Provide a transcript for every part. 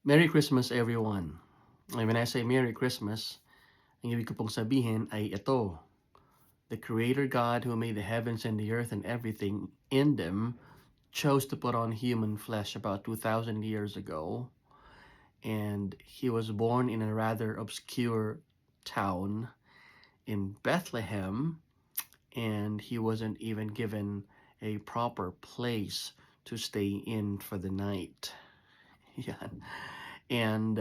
Merry Christmas everyone. When I say Merry Christmas, ang ibig ko pong sabihin ay ito. The Creator God who made the heavens and the earth and everything in them chose to put on human flesh about 2,000 years ago. And he was born in a rather obscure town in Bethlehem. And he wasn't even given a proper place to stay in for the night. Yan. And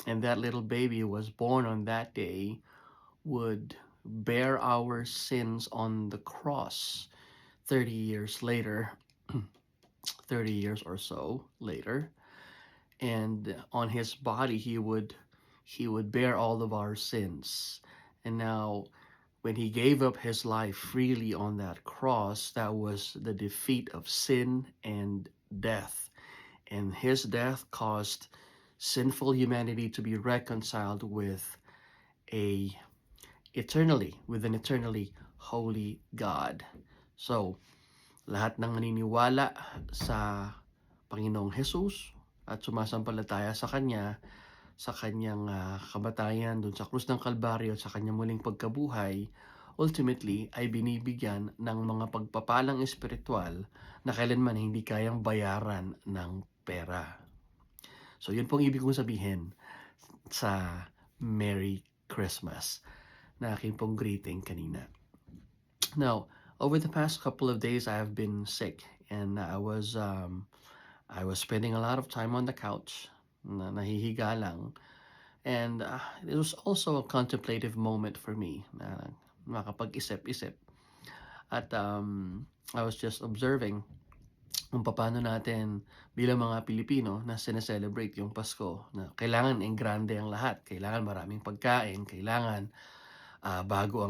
and that little baby was born on that day would bear our sins on the cross 30 years later, 30 years or so later, and on his body he would bear all of our sins. And now when he gave up his life freely on that cross, that was the defeat of sin and death. And his death caused sinful humanity to be reconciled a with an eternally holy God. So, lahat ng naniniwala sa Panginoong Jesus at sumasampalataya sa Kanya, sa Kanyang kamatayan dun sa krus ng Kalbaryo at sa Kanyang muling pagkabuhay, ultimately ay binibigyan ng mga pagpapalang espiritual na kailanman hindi kayang bayaran ng pera. So, yun pong ibig kong sabihin sa Merry Christmas na aking pong greeting kanina. Now, over the past couple of days, I have been sick, and I was spending a lot of time on the couch, nahihiga lang, and it was also a contemplative moment for me na makapag-isip-isip. At I was just observing kung paano natin bilang mga Pilipino na sineselebrate yung Pasko, na kailangan en grande ang lahat, kailangan maraming pagkain, kailangan bago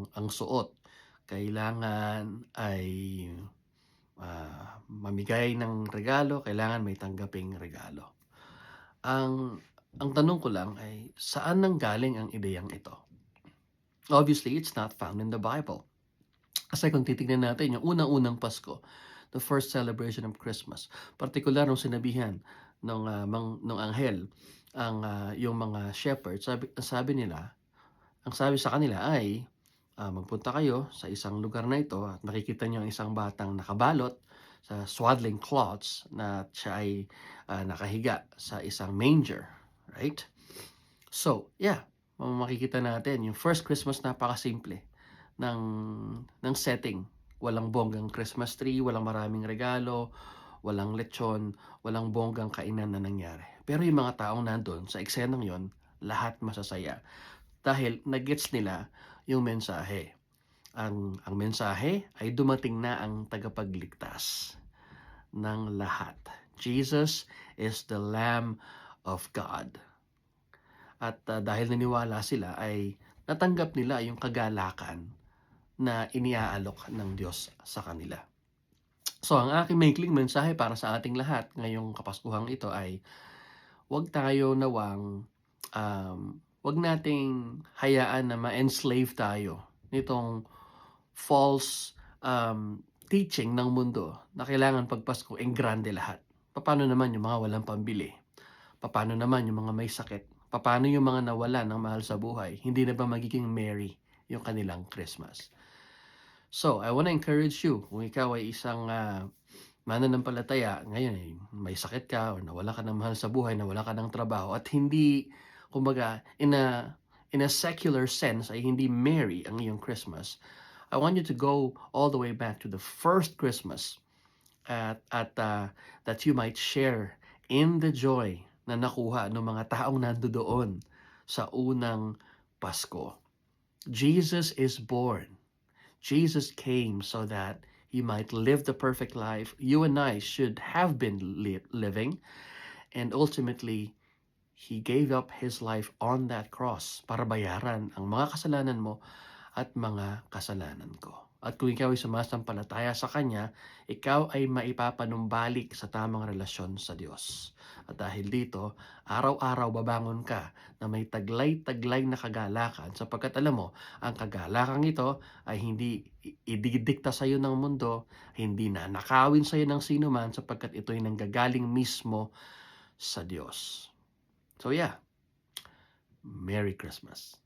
ang suot, kailangan ay mamigay ng regalo, kailangan may tanggaping regalo. Ang tanong ko lang ay saan nanggaling ang ideyang ito? Obviously, it's not found in the Bible. Kasi kung titignan natin yung unang-unang Pasko, the first celebration of Christmas, partikular nung sinabihan nung anghel yung mga shepherds, sabi nila, ang sabi sa kanila ay magpunta kayo sa isang lugar na ito at makikita niyo ang isang batang nakabalot sa swaddling cloths na siya ay nakahiga sa isang manger, right? So, yeah, makikita natin yung first Christmas, napakasimple ng setting. Walang bonggang Christmas tree, walang maraming regalo, walang lechon, walang bonggang kainan na nangyari. Pero yung mga taong nandun sa eksenang yon, lahat masasaya. Dahil nagets nila yung mensahe. Ang mensahe ay dumating na ang tagapagligtas ng lahat. Jesus is the Lamb of God. At dahil naniwala sila ay natanggap nila yung kagalakan na iniaalok ng Diyos sa kanila. So ang aking maikling mensahe para sa ating lahat ngayong Kapaskuhang ito ay huwag tayo nawang huwag nating hayaan na ma-enslave tayo nitong false teaching ng mundo na kailangan pag Pasko en grande lahat. Paano naman yung mga walang pambili? Paano naman yung mga may sakit? Paano yung mga nawala ng mahal sa buhay? Hindi na ba magiging merry yung kanilang Christmas? So, I want to encourage you, kung ikaw ay isang mananampalataya, ngayon ay may sakit ka o nawala ka ng mahal sa buhay, nawala ka ng trabaho at hindi, kumbaga, in a secular sense ay hindi merry ang iyong Christmas, I want you to go all the way back to the first Christmas that you might share in the joy na nakuha ng mga taong nandoon sa unang Pasko. Jesus is born. Jesus came so that he might live the perfect life you and I should have been living. And ultimately, he gave up his life on that cross para bayaran ang mga kasalanan mo at mga kasalanan ko. At kung ikaw ay sumasampalataya sa Kanya, ikaw ay maipapanumbalik sa tamang relasyon sa Diyos. At dahil dito, araw-araw babangon ka na may taglay-taglay na kagalakan sapagkat alam mo, ang kagalakang ito ay hindi ididikta sa iyo ng mundo, hindi na nakawin sa iyo ng sino man sapagkat ito ay nanggagaling mismo sa Diyos. So yeah, Merry Christmas.